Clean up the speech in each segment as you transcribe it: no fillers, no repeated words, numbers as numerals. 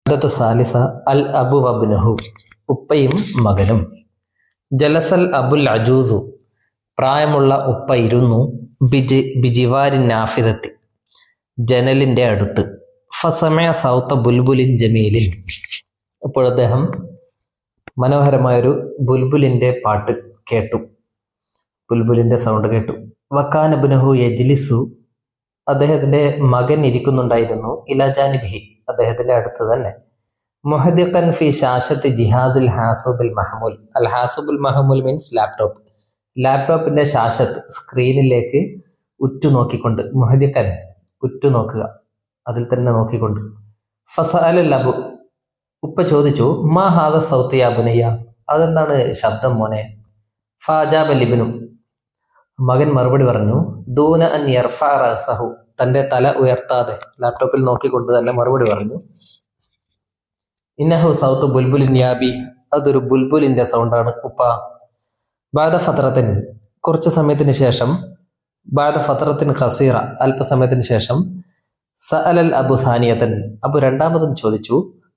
സാലിസ അൽ അബു വബ്നുഹു, ഉപ്പയും മകനും. ജലസൽ അബുൽ അജൂസു, പ്രായമുള്ള ഉപ്പ ഇരുന്നു. ബിജിവാരി നാഫിദത്തി, ജനലിന്റെ അടുത്ത്. ഫസമയ സൗത്ത ബുൽബുലിൻ ജമീലിൻ, അപ്പോൾ അദ്ദേഹം മനോഹരമായൊരു ബുൽബുലിന്റെ പാട്ട് കേട്ടു, ബുൽബുലിന്റെ സൗണ്ട് കേട്ടു. വക്കാൻ ഇബ്നുഹു യജ്ലിസു, അദ്ദേഹത്തിന്റെ മകൻ ഇരിക്കുന്നുണ്ടായിരുന്നു. ഇലാ ജാനിബിഹി, അദ്ദേഹത്തിന്റെ അടുത്ത് തന്നെ. മുഹദിഖൻ ഫി ഷാഷത്തി ജിഹാസിൽ ഹാസുബുൽ മഹ്മൂൽ. അൽ ഹാസുബുൽ മഹ്മൂൽ മീൻസ് ലാപ്ടോപ്പ്. ലാപ്ടോപ്പിന്റെ ഷാഷത്ത്, സ്ക്രീനിലേക്ക് ഉറ്റുനോക്കിക്കൊണ്ട്. മുഹദിഖൻ, ഉറ്റുനോക്കുക, അതിൽ തന്നെ നോക്കിക്കൊണ്ട്. ഫസഅലൽ അബു, ഉപ്പ ചോദിച്ചു, മാ ഹാദ സൗത്ത് യാ ബുനയ്യ, അതെന്താണ് ശബ്ദം മോനെ? ഫഅജാബ ലിബ്നു, മകൻ മറുപടി പറഞ്ഞു. ദൂന അൻ യർഫഅ റഅസഹു, തന്റെ തല ഉയർത്താതെ ലാപ്ടോപ്പിൽ നോക്കിക്കൊണ്ട് തന്നെ മറുപടി പറഞ്ഞു. ഇന്നഹു സൗത്ത് ബുൽബുലിൻ യാബി, അതൊരു ബുൽബുലിന്റെ സൗണ്ടാണ് ഉപ്പ. ബാദ ഫത്രത്തിൻ, കുറച്ചു സമയത്തിന് ശേഷം. ബാദ ഫത്രത്തിൻ ഖസീറ, അല്പസമയത്തിന് ശേഷം. സഅലൽ അബു സാനിയതൻ, അബു രണ്ടാമതും ചോദിച്ചു.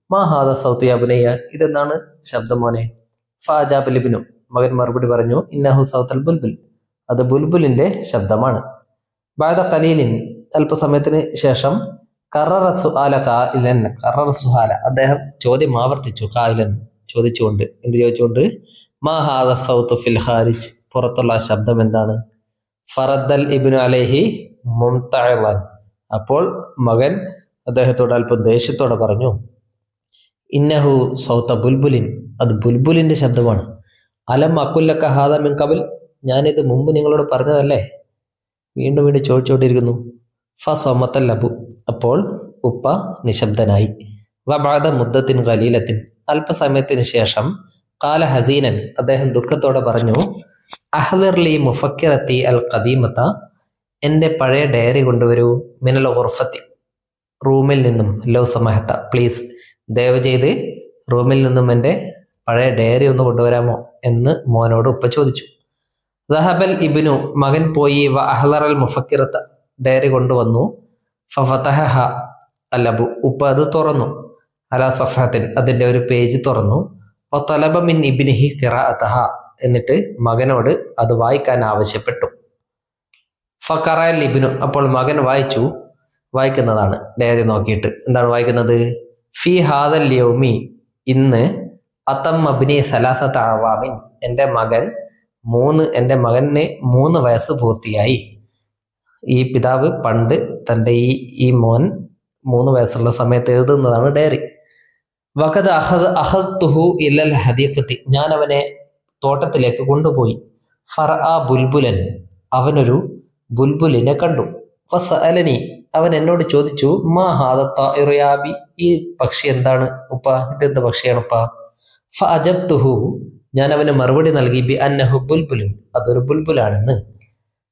മാ ഹാദ സൗത്ത് യാ ബുനയ്യ, ഇതെന്താണ് ശബ്ദം മോനെ? ഫഅജാബ ലിബ്നു, മകൻ മറുപടി പറഞ്ഞു. ഇന്നഹു സൗത്തൽ ബുൽബുൽ, അത് ബുൽബുലിന്റെ ശബ്ദമാണ്. ബാദ ഖലീലിൻ, അല്പസമയത്തിന് ശേഷം. കററ സുആല ഖായിലൻ, കററ സുആല, അദ്ദേഹം ചോദ്യം ആവർത്തിച്ചു. ഖായിലൻ, ചോദിച്ചുകൊണ്ട്. എന്ത് ചോദിച്ചുകൊണ്ട്? മാ ഹാദ സൗത്ത് ഫിൽ ഖാരിജ്, പുറത്തുള്ള ശബ്ദം എന്താണ്? ഫറദ്ദൽ ഇബ്നു അലൈഹി മുംതഇളൻ, അപ്പോൾ മകൻ അദ്ദേഹത്തോട് അല്പം ദേഷ്യത്തോടെ പറഞ്ഞു. ഇന്നഹു സൗത്ത ബുൽബുലിൻ, അത് ബുൽബുലിന്റെ ശബ്ദമാണ്. അലം അക്കുല്ലക ഹാദ മിൻ ഖബൽ, ഞാനിത് മുമ്പ് നിങ്ങളോട് പറഞ്ഞതല്ലേ? വീണ്ടും വീണ്ടും ചോദിച്ചുകൊണ്ടിരിക്കുന്നു. ഫസമത്തൽ അബു, അപ്പോൾ ഉപ്പ നിശബ്ദനായി. വബഅദ മുദ്ദത്തിൻ ഖലീലത്തിൻ, അല്പസമയത്തിന് ശേഷം. ഖാല ഹസീനൻ, അദ്ദേഹം ദുഃഖത്തോടെ പറഞ്ഞു. അഹ്ദിർ ലി മുഫക്കിറത്തി അൽ ഖദീമത, എൻ്റെ പഴയ ഡയറി കൊണ്ടുവരൂ. മിനൽ ഗുർഫത്തി, റൂമിൽ നിന്നും. ലോ സമഹത്ത, പ്ലീസ്, ദയവ് ചെയ്ത് റൂമിൽ നിന്നും എൻ്റെ പഴയ ഡയറി ഒന്ന് കൊണ്ടുവരാമോ എന്ന് മോനോട് ഉപ്പ ചോദിച്ചു. ദഹബൽ ഇബ്നു, മകൻ പോയി. വ അഹ്ലറൽ മുഫക്കിറത്ത, ഡയറി കൊണ്ടുവന്നു. ഫഫതഹഹ അൽ അബു, ഉപ്പ അത് തുറന്നു. അലാ സഫഹത്തിൻ, അതിൻ്റെ ഒരു പേജ് തുറന്നു. വതലബ മിൻ ഇബ്നിഹി ഖിറാഅതഹ, എന്നിട്ട് മകനോട് അത് വായിക്കാൻ ആവശ്യപ്പെട്ടു. ഫഖറഅൽ ഇബ്നു, അപ്പോൾ മകൻ വായിച്ചു. വായിക്കുന്നതാണ് ഡയറി നോക്കിയിട്ട്. എന്താണ് വായിക്കുന്നത്? ഫി ഹാദൽ യൗമി, ഇന്ന്. അതം അബ്നി സലാസത അവാമിൻ, എൻ്റെ മകന് 3 വയസ്സ് പൂർത്തിയായി. ഈ പിതാവ് പണ്ട് തൻ്റെ ഈ മോൻ 3 വയസ്സുള്ള സമയത്ത് എഴുതുന്നതാണ് ഡയറി. വഖദ് അഖദ്തുഹു ഇലൽ ഹദീഖത്തി, ഞാൻ അവനെ തോട്ടത്തിലേക്ക് കൊണ്ടുപോയി. ഫറഅ ബുൽബുലൻ, അവനൊരു ബുൽബുലിനെ കണ്ടു. ഫസഅലനി, അവൻ എന്നോട് ചോദിച്ചു. മാ ഹാദ ത്വാഇറു യാ അബി, ഈ പക്ഷി എന്താണ് ഉപ്പ? ഇതെന്ത് പക്ഷിയാണ് ഉപ്പ? ഫഅജബ്തുഹു, ഞാൻ അവന് മറുപടി നൽകി. ബി അന്നഹു ബുൽബുലുൻ, അതൊരു ബുൽബുലാണെന്ന്.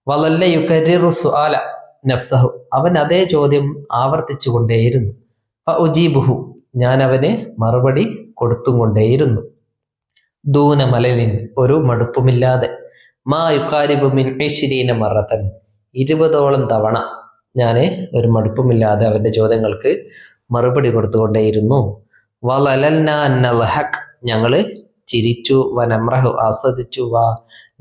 വലല്ല യുകരിറു സുആല നഫ്സഹു, അവൻ അതേ ചോദ്യം ആവർത്തിച്ചു കൊണ്ടേയിരുന്നു. ഫഉജീബുഹു, ഞാൻ അവന് മറുപടി കൊടുത്തും കൊണ്ടേയിരുന്നു. ദൂന മലലിൻ, ഒരു മടുപ്പുമില്ലാതെ. മാ യുഖാരിബു മിൻ 20 മറത്തൻ, 20ഓളം തവണ ഞാൻ ഒരു മടുപ്പുമില്ലാതെ അവന്റെ ചോദ്യങ്ങൾക്ക് മറുപടി കൊടുത്തുകൊണ്ടേയിരുന്നു. വലലൽന നൽഹഖ്, ഞങ്ങള് ചിരിച്ചു. വനമ്രഹു, ആസ്വദിച്ചു. വ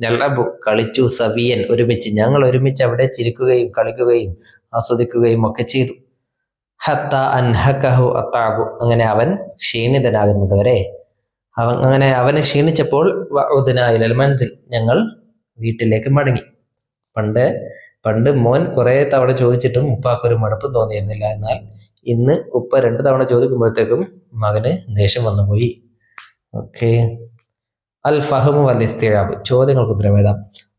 നൽഅബു, കളിച്ചു. സവിയൻ, ഒരുമിച്ച്. ഞങ്ങൾ ഒരുമിച്ച് അവിടെ ചിരിക്കുകയും കളിക്കുകയും ആസ്വദിക്കുകയും ഒക്കെ ചെയ്തു. ഹത്ത അൻഹഖഹു അത്താബു, അങ്ങനെ അവൻ ക്ഷീണിതനാകുന്നത് വരെ. അങ്ങനെ അവനെ ക്ഷീണിച്ചപ്പോൾ. വഉദ്ന ഇലൽ മൻസിൽ, ഞങ്ങൾ വീട്ടിലേക്ക് മടങ്ങി. പണ്ട് മോൻ കുറെ തവണ ചോദിച്ചിട്ടും ഉപ്പാക്കൊരു മടുപ്പും തോന്നിയിരുന്നില്ല. എന്നാൽ ഇന്ന് ഉപ്പ 2 തവണ ചോദിക്കുമ്പോഴത്തേക്കും മകന് ദേഷ്യം വന്നുപോയി. ഓക്കെ. അൽ ഫഹ്മു വൽ ഇസ്തിയാബ്, ചോദ്യങ്ങൾക്ക് ഉത്തരം എഴുതാം.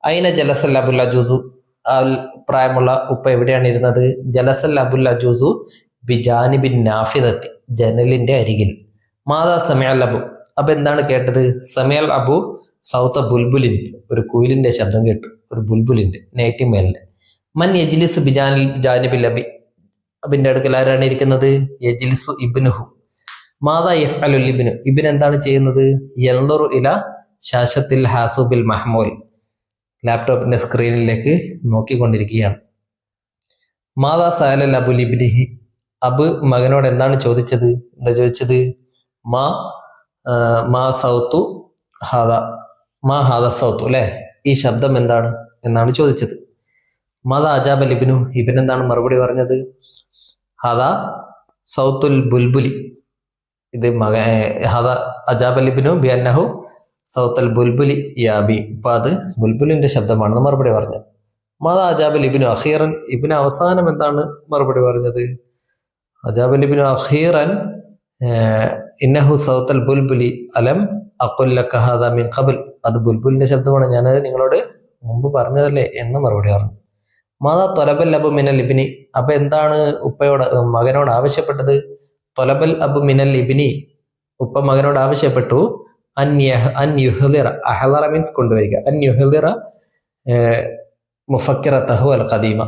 അയിന ജലസൽ അബുൽ അജൂസു, പ്രായമുള്ള ഉപ്പ എവിടെയാണ് ഇരുന്നത്? ജലസൽ അബുൽ അജൂസു ബിജാനിബിൻ നാഫിദത്തി, ജനലിന്റെ അരികിൽ. മാതാ സമിഅൽ അബു, അപ്പൊ എന്താണ് കേട്ടത്? സമിഅൽ അബു സൗത്ത ബുൽബുലിൻ, ഒരു കുയിലിന്റെ ശബ്ദം കേട്ടു, ഒരു ബുൽബുലിന്റെ, നൈറ്റിംഗേലിന്റെ. മൻ യജ്ലിസു ബിജാനിബിൽ അബി, അബിന്റെ അടുക്കൽ ആരാണ് ഇരിക്കുന്നത്? യജ്ലിസു ഇബ്നുഹു. മാതാ യഫ്അലുൽ ഇബ്നു, ഇബ്നു എന്താണ് ചെയ്യുന്നത്? യൻദുറു ഇല ശാശത്തിൽ ഹാസുബിൽ മഹ്മൂൽ, ലാപ്ടോപ്പിന്റെ സ്ക്രീനിലേക്ക് നോക്കിക്കൊണ്ടിരിക്കുകയാണ്. മാതാ സഅലൽ അബു ലിബ്നിഹി, അബ് മകനോട് എന്താണ് ചോദിച്ചത്? എന്താ ചോദിച്ചത്? മാ മാ സൗത്തു ഹാദ, മാ ഹാദ സൗത്തു അല്ലെ, ഈ ശബ്ദം എന്താണ് എന്നാണ് ചോദിച്ചത്. മാതാ അജാബൽ ഇബ്നു, ഇബിൻ എന്താണ് മറുപടി പറഞ്ഞത്? ഹാദ സൗത്തുൽ ബുൽബുലി, ഇത് ഹാദ അജാബൽ ഇബ്നു ബി അന്നഹു സൗത്തൽ ബുൽബുലി യാബി, അപ്പൊ അത് ബുൽബുലിന്റെ ശബ്ദമാണെന്ന് മറുപടി പറഞ്ഞു. മാതാ അജാബൽ ഇബ്നു അഖീറൻ, ഇബ്നു അവസാനം എന്താണ് മറുപടി പറഞ്ഞത്? അജാബൽ ഇബ്നു അഖീറൻ ഇന്നഹു സൗത്തൽ ബുൽബുലി അലം അഖുൽ ലക ഹാദാ മിൻ ഖബൽ, അത് ബുൽബുലിന്റെ ശബ്ദമാണ്, ഞാനത് നിങ്ങളോട് മുമ്പ് പറഞ്ഞതല്ലേ എന്ന് മറുപടി പറഞ്ഞു. മാതാ തൊലബൽ അബു മിനൽ ഇബ്നി, അപ്പൊ എന്താണ് ഉപ്പയോട് മകനോട് ആവശ്യപ്പെട്ടത്? തൊലബൽ അബു മിനൽ ഇബ്നി, ഉപ്പ മകനോട് ആവശ്യപ്പെട്ടു അൻ യുഹ്ദിറ, അഹ്ദറ മീൻസ് കൊണ്ടുവരിക, അൻ യുഹ്ദിറ മുഫക്കിറത്തഹു അൽ ഖദീമ,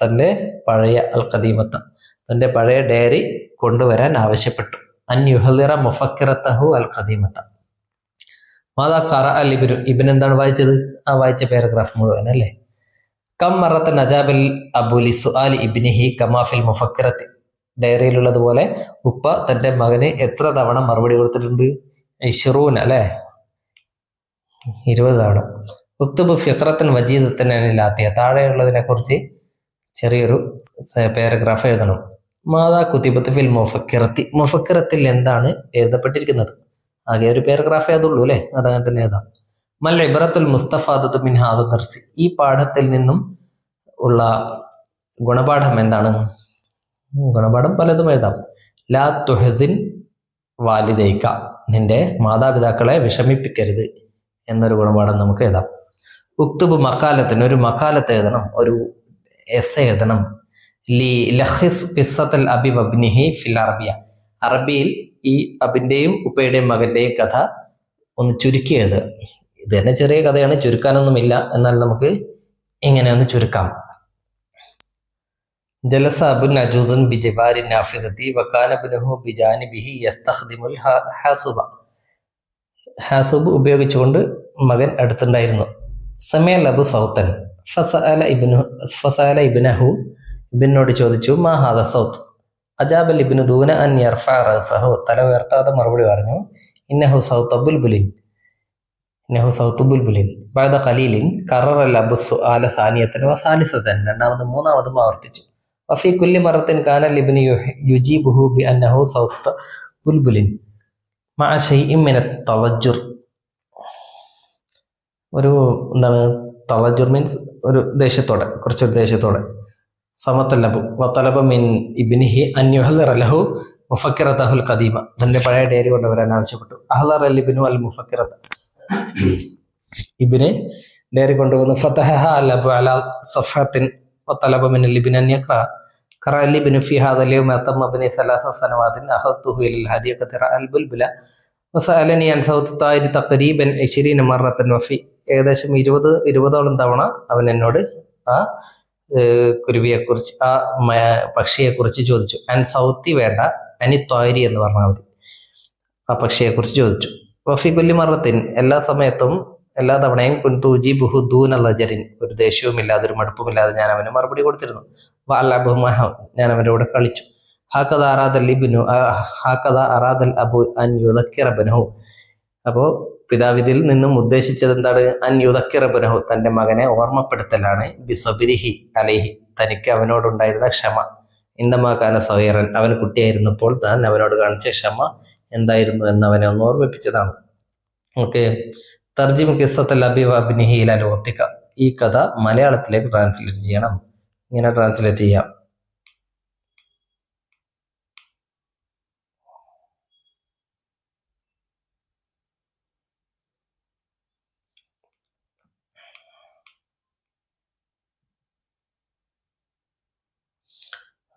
തന്റെ പഴയ അൽ ഖദീമത്ത, തന്റെ പഴയ ഡയറി കൊണ്ടുവരാൻ ആവശ്യപ്പെട്ടു. അൻ യുഹ്ദിറ മുഫക്കിറത്തഹു അൽ ഖദീമത്ത. മാതാ ഖറ അൽ ഇബ്നു, ഇബ്ൻ എന്താണ് വായിച്ചത്? ആ വായിച്ച പാരഗ്രാഫ് മുഴുവൻ അല്ലേ. കം മറത്തൻ അജാബൽ അബു ലി സുആലി ഇബ്നിഹി കമാഫിൽ മുഫക്കിറത്തി, ഡയറിയിലുള്ളതുപോലെ ഉപ്പ തന്റെ മകന് എത്ര തവണ മറുപടി കൊടുത്തിട്ടുണ്ട്? 20 അല്ലെ, 20 തവണ. ഉക്തുബ് ഫിഖ്റത്തൻ വജീദത്തൻ അനിലാത്തിയ, താഴെയുള്ളതിനെ കുറിച്ച് ചെറിയൊരു പാരഗ്രാഫ് എഴുതണം. മാതാ കുതിബത്ത് ഫിൽ മുഫക്കിറത്തി, മുഫക്കിറത്തിൽ എന്താണ് എഴുതപ്പെട്ടിരിക്കുന്നത്? ആകെ ഒരു പാരഗ്രാഫേ അതുള്ളൂ അല്ലെ, അതങ്ങനെ തന്നെ എഴുതാം. മൽ ഇബ്റത്തുൽ മുസ്തഫാദത്തു മിൻ ഹാദ ദർസി, ഈ പാഠത്തിൽ നിന്നും ഉള്ള ഗുണപാഠം എന്താണ്? ഗുണപാഠം പലതും എഴുതാം. ലാ തുഹസിൻ വാലിദൈക, നിന്റെ മാതാപിതാക്കളെ വിഷമിപ്പിക്കരുത് എന്നൊരു ഗുണപാഠം നമുക്ക് എഴുതാം. ഉക്തുബ് മക്കാലത്തിന്, ഒരു മക്കാലത്ത് എഴുതണം, ഒരു എസ് എഴുതണം. ലി ലഖിസ് ഖിസ്സത്തുൽ അബി വബ്നിഹി ഫിൽ അറബിയ, അറബിയിൽ ഈ അബിന്റെയും ഉപ്പയുടെയും മകന്റെയും കഥ ഒന്ന് ചുരുക്കി എഴുതുക. ഇത് തന്നെ ചെറിയ കഥയാണ്, ചുരുക്കാനൊന്നുമില്ല, എന്നാൽ നമുക്ക് ഇങ്ങനെ ഒന്ന് ചുരുക്കാം. ജലസ അബുൻ അജൂസുൻ ബിജിവാരി നാഫിദത്തി വകാന ഇബ്നുഹു ബിജാനിബിഹി യസ്തഖ്ദിമുൽ ഹാസുബ, ഹാസുബ് ഉപയോഗിച്ചുകൊണ്ട് മകൻ അടുത്തുണ്ടായിരുന്നു. സമയൽ അബു സൗത്തൻ ഫസഅല ഇബ്നഹു, ഇബ്നോട് ചോദിച്ചു മാ ഹാദ സൗത്ത്. അജാബൽ ഇബ്നു ദൂന അൻ യർഫഅ റഅസഹു, തല ഉയർത്താതെ മറുപടി പറഞ്ഞു ഇന്നഹു സൗത്ത് ബുൽബുലിൻ, ഇന്നഹു സൗത്ത് ബുൽബുലിൻ. ബഅദ ഖലീലിൻ കററൽ അബു സുആല സാനിയതൻ വസാലിസതൻ, രണ്ടാമതും മൂന്നാമതും ആവർത്തിച്ചു. വഫി കുല്ലി മറത്തിൻ കാന ഇബ്നു യുജീബുഹു ബി അന്നഹു സൗത്ത് ബുൽബുലിൻ മഅ ശൈഇൻ മിന തവജ്ജുർ, ഒരു എന്താണ് തവജ്ജുർ മീൻസ് ഒരു ദേഷ്യത്തോടെ, കുറച്ചൊരു ദേഷ്യത്തോടെ. സമത്തല്ലബു വതലബ മിൻ ഇബ്നിഹി അൻ യുഹ്ദിറ ലഹു മുഫക്കിറതഹുൽ ഖദീമ, തന്റെ പഴയ ഡയറി കൊണ്ടുവരാൻ ആവശ്യപ്പെട്ടു. അഹ്ദറ അൽ ഇബ്നു അൽ മുഫക്കിറത, ഇബ്നെ ഡയറി കൊണ്ടുവന്നു. ഫതഹഹ അൽ അബു അലാ സഫഹത്തിൻ വതലബ മിൻ അൽ ഇബ്നി അൻ യഖറ. ഖറഅ അൽ ഇബ്നു ഫി ഹാദ അൽ യൗമ തമ്മ ബനി 3 സനവാതിൻ അഖദ്തുഹു ഇലൽ ഹദിയഖതി റഅൽ ബുൽബുല വസഅലനി അൻ സൗത്ത് തായിരി തഖരീബൻ 20 മറത്തൻ വഫി, ഏകദേശം 20ഓളം തവണ അവൻ എന്നോട് ആ കുരുവിയെക്കുറിച്ച്, ആ പക്ഷിയെക്കുറിച്ച് ചോദിച്ചു. അൻ സൗത്തി വേണ്ട, അനി ത്വാരി എന്ന് പറഞ്ഞാൽ മതി, ആ പക്ഷിയെക്കുറിച്ച് ചോദിച്ചു. വഫി കുല്ലി മറത്തിൻ, എല്ലാ സമയത്തും എല്ലാ തവണയും കുൻതൂജിബുഹു ദൂന ലജരിൻ, ഒരു ദേഷ്യവുമില്ലാതെ ഒരു മടുപ്പുമില്ലാതെ ഞാൻ അവന് മറുപടി കൊടുത്തിരുന്നു. വഅലബഹുമഹ, ഞാൻ അവൻ്റെ കൂടെ കളിച്ചു. ഹാക്കദ അറാദൽ ഇബ്നു ഹാക്കദ അറാദൽ അബു അൻ യുദക്കിറ ബനഹു, അപ്പോൾ പിതാവിതിൽ നിന്നും ഉദ്ദേശിച്ചത് എന്താണ്? അൻ യുദക്കിറ ബനഹു, തൻ്റെ മകനെ ഓർമ്മപ്പെടുത്തലാണ്. ബിസബിരിഹി അലൈഹി, തനിക്ക് അവനോടുണ്ടായിരുന്ന ക്ഷമ. ഇന്നമാകാന സഹീറൻ, അവൻ കുട്ടിയായിരുന്നപ്പോൾ താൻ അവനോട് കാണിച്ച ക്ഷമ എന്തായിരുന്നു എന്ന് അവനെ ഒന്ന് ഓർമ്മിപ്പിച്ചതാണ്. ഓക്കെ, തർജിമ ഖിസ്സത്തുൽ അബി വബ്നിഹി ഇലാ ലുഗത്തിക, ഈ കഥ മലയാളത്തിലേക്ക് ട്രാൻസ്ലേറ്റ് ചെയ്യണം. ഇങ്ങനെ ട്രാൻസ്ലേറ്റ് ചെയ്യാം.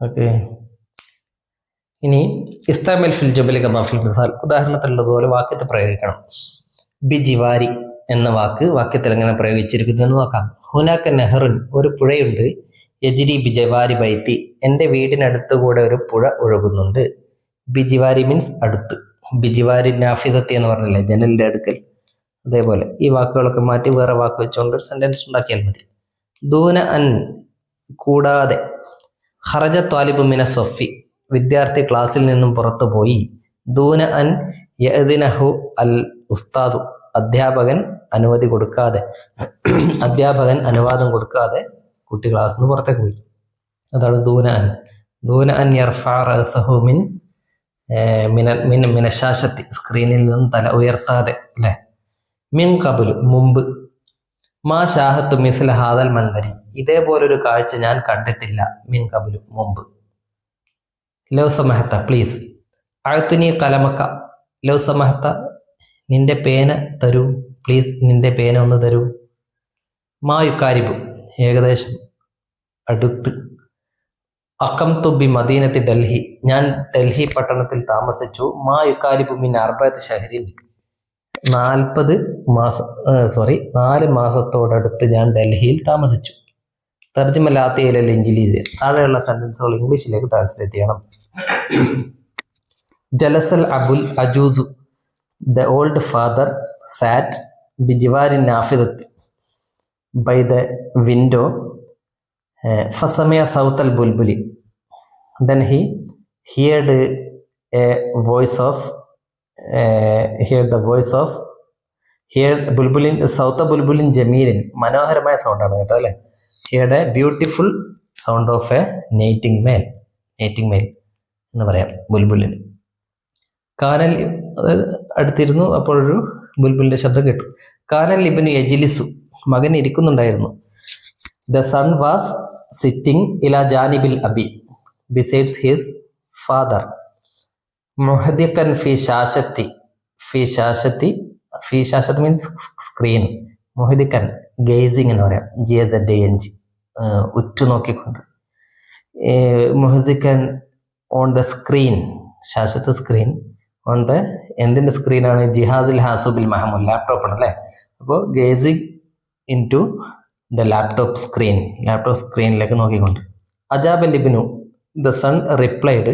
ഓക്കെ, ഇനി ഇസ്താമിൽ ഫിൽ ജബലി കമാ ഫിൽ മിസാൽ, ഉദാഹരണത്തിലുള്ളതുപോലെ വാക്യത്തെ പ്രയോഗിക്കണം. ബിജിവാരി എന്ന വാക്ക് വാക്യത്തിൽ എങ്ങനെ പ്രയോഗിച്ചിരിക്കുന്നു എന്ന് നോക്കാം. ഹുനാക്ക നെഹ്റുൻ, ഒരു പുഴയുണ്ട്. യജിരി ബിജവാരി ബൈത്തി, എൻ്റെ വീടിനടുത്തുകൂടെ ഒരു പുഴ ഒഴുകുന്നുണ്ട്. ബിജിവാരി മീൻസ് അടുത്ത്. ബിജിവാരി നാഫിദത്തി എന്ന് പറഞ്ഞില്ലേ, ജനലിൻ്റെ അടുക്കൽ, അതേപോലെ ഈ വാക്കുകളൊക്കെ മാറ്റി വേറെ വാക്ക് വെച്ചുകൊണ്ട് സെന്റൻസ് ഉണ്ടാക്കിയാൽ മതി. ദൂന അൻ, കൂടാതെ. ഖറജ ത്വാലിബു മിന സൊഫി, വിദ്യാർത്ഥി ക്ലാസ്സിൽ നിന്നും പുറത്തു പോയി. ദൂന അൻ യഅ്ദിനഹു അൽ ഉസ്താദു, അധ്യാപകൻ അനുമതി കൊടുക്കാതെ, അധ്യാപകൻ അനുവാദം കൊടുക്കാതെ കുട്ടി ക്ലാസ്സിൽ നിന്ന് പുറത്തേക്ക് പോയി. അതാണ് ദൂന അൻ. ദൂന അൻ യർഫഅ റഅസഹു മിനശാശത്തി, സ്ക്രീനിൽ നിന്ന് തല ഉയർത്താതെ, അല്ലെ. മിൻ ഖബ്ലു, മുമ്പ്. മാ ഷാഹത്തു മിസ്ല ഹാദൽ മൻദരി, ഇതേപോലൊരു കാഴ്ച ഞാൻ കണ്ടിട്ടില്ല. മിൻ ഖബ്ലു, മുമ്പ്. ലൗ സമഹത്ത, പ്ലീസ്. അഅ്തിനി ഖലമക, ലൗ സമഹത്ത, നിന്റെ പേന തരൂ, പ്ലീസ്, നിന്റെ പേന ഒന്ന് തരൂ. മാ യുക്കാരിബു, ഏകദേശം, അടുത്ത്. അഖംതു ബി മദീനത്തി ഡൽഹി, ഞാൻ ഡൽഹി പട്ടണത്തിൽ താമസിച്ചു. മാ യുക്കാരിബു മിൻ അർബഅത്തി ഷഹ്രിൻ, 4 മാസത്തോടടുത്ത് ഞാൻ ഡൽഹിയിൽ താമസിച്ചു. തർജ്ജിമ ലാത്തിയിലെ ഇംഗ്ലീഷ്, താഴെയുള്ള സെന്റൻസുകൾ ഇംഗ്ലീഷിലേക്ക് ട്രാൻസ്ലേറ്റ് ചെയ്യണം. ജലസൽ അബുൽ അജൂസു, ദ ഓൾഡ് ഫാദർ സാറ്റ് ബിജിവാരി നാഫിദത്ത്, ബൈ ദ വിൻഡോ. ഫസമിയ സൗത്തൽ ബുൽബുലി, then he heard ബുൽബുലിൻ സൗത്ത ബുൽബുലിൻ ജമീലിൻ, മനോഹരമായ സൗണ്ടാണ് കേട്ടോ, അല്ലേ. Heard a beautiful sound of a nightingale എന്ന് പറയാം ബുൽബുലിന്. കാനൽ, അതായത് അടുത്തിരുന്നു, അപ്പോഴൊരു ബുൽബുലിന്റെ ശബ്ദം കേട്ടു. കാനൽ ഇബ്നു യജ്ലിസു, മകൻ ഇരിക്കുന്നുണ്ടായിരുന്നു. ദ സൺ വാസ് സിറ്റിംഗ് ഇലാ ജാനിബിൽ അബി, ബിസൈഡ്സ് ഹിസ് ഫാദർ. മുഹദിഖൻ ഫി ഷാശത്തി മീൻസ് സ്ക്രീൻ. മുഹദിഖൻ ഗെയ്സിങ് എന്ന് പറയാം, GAZING, ഉറ്റുനോക്കിക്കൊണ്ട്. മുഹദിഖൻ ഓൺ ദ സ്ക്രീൻ, ഷാശത്ത് സ്ക്രീൻ, ഓൺ ദ എന്തിൻ്റെ സ്ക്രീനാണ്? ജിഹാസിൽ ഹാസുബിൽ മഹമുൽ, ലാപ്ടോപ്പാണ്, അല്ലേ. അപ്പോൾ gazing into the laptop സ്ക്രീനിലേക്ക് നോക്കിക്കൊണ്ട്. അജാബൽ ഇബ്നു, ദ സൺ റിപ്ലൈഡ്,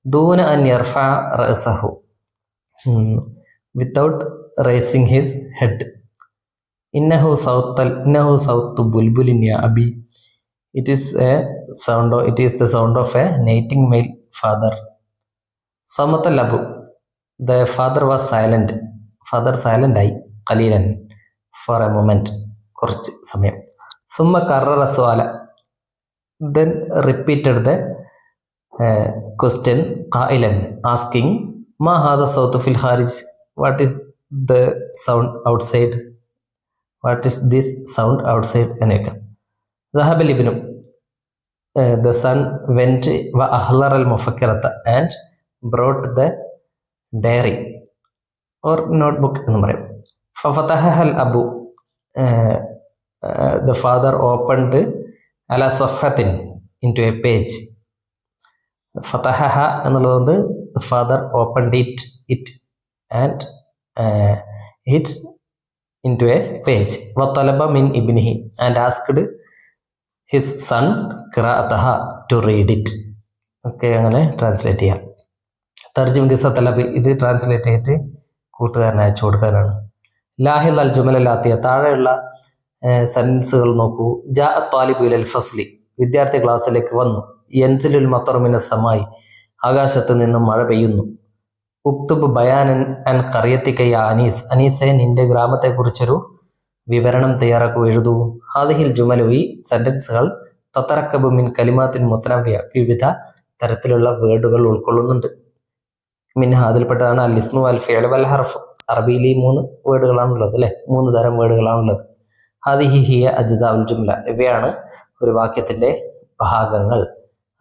ദൂന അൻ യർഫഅ റഅസഹു, വിത്തൗട്ട് റൈസിംഗ് ഹിസ് ഹെഡ്. ഇന്നഹു സൗത്തു ബുൽബുലിൻ യാ അബി, it is the sound of a nightingale father. സമത്തൽ അബു, the father was silent, father silent ആയി. ഖലീലൻ, ഫോർ എ മൊമെന്റ്, കുറച്ച് സമയം. സുമ്മ കററ സുആല, then repeated the question, qailan, asking, ma hadha sawtu fil kharij, what is the sound outside, what is this sound outside എന്നൊക്കെ. ذهب الابن, the son went, wa ahlar al mufakkirata, and brought the diary or notebook എന്ന് പറയും. ഫഫതഹ അൽ Abu, the father opened ala saffatin, into a page. ഫതഹ എന്നുള്ളതുകൊണ്ട് the father opened it and it into a page. വതലബ മിൻ ഇബ്നിഹി, and asked his son ഖിറാഅതഹ, to read it. Okay, അങ്ങനെ translate ചെയ്യാം. തർജിം ഖിസ്സ തലബ്, ഇത് translate ചെയ്തിട്ട് കൂട്ടുകാരനെ അയച്ചു കൊടുക്കാനാണ്. ലാഹിൽ അൽ ജുമല ലാത്തിയ, താഴെയുള്ള സെൻറ്റൻസുകൾ നോക്കൂ. ജാ താലിബു ഇലൽ ഫസ്ലി, വിദ്യാർത്ഥി ക്ലാസ്സിലേക്ക് വന്നു. യൻസിലുൽ മത്തറു മിനസ് സമായി, ആകാശത്ത് നിന്നും മഴ പെയ്യുന്നു. ഉക്തുബ് ബയാനൻ അൻ ഖറിയത്തിക യാ അനീസ്, അനീസെ, നിന്റെ ഗ്രാമത്തെക്കുറിച്ചൊരു വിവരണം തയ്യാറാക്കൂ, എഴുതൂ. ഹാദിഹിൽ ജുമലു, ഈ സെൻറ്റൻസുകൾ തതറക്കബു മിൻ കലിമാത്തിൻ മുത്തനവ്യ, വിവിധ തരത്തിലുള്ള വേർഡുകൾ ഉൾക്കൊള്ളുന്നുണ്ട്. മിൻഹ, അതിൽപ്പെട്ടതാണ് അൽ ഇസ്മു വൽ ഫിഅൽ വൽ ഹർഫ്. അറബിയിൽ ഈ 3 വേർഡുകളാണുള്ളത്, അല്ലേ. 3 തരം വേർഡുകളാണുള്ളത്. ഹാദിഹി ഹിയ അജ്സാഉൽ ജുംല, ഇവയാണ് ഒരു വാക്യത്തിന്റെ ഭാഗങ്ങൾ.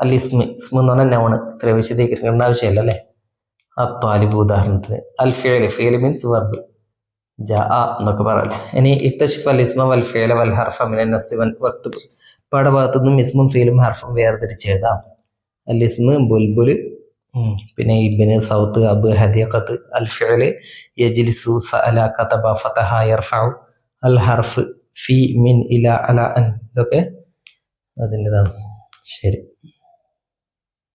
അൽ ഇസ്മി എന്ന് പറഞ്ഞാൽ നൗൺ, ഇത്ര വിശദീകരിക്കേണ്ട ആവശ്യമില്ല, അല്ലേ. അത്വാലിബ് ഉദാഹരണത്തിന്. അൽ ഫിഅൽ മീൻസ് വെർബ്, ജാ എന്നൊക്കെ പറയല്ലേ. ഇനി ഇക്തശിഫ് അൽ ഇസ്മ വൽ ഫിഅല വൽ ഹർഫ മിനൻ നസ്സി വൽ വക്തുബ്, പാഠഭാഗത്തു നിന്നും ഇസ്മും ഫീലും ഹർഫും വേർതിരിച്ചെഴുതാം. അൽ ഇസ്മ ബുൽബുൽ, പിന്നെ ഇബ്ന്, സൗത്ത്, അബ്, ഹദിയഖത്ത്. അൽ ഫിഅൽ യജ്ലിസു, സഅല, കതബ, ഫതഹ, യർഫഉ. അൽ ഹർഫ് ഫി, മിൻ, ഇല, അല, അൻ, ഇതൊക്കെ അതിൻ്റെതാണ്. ശരി.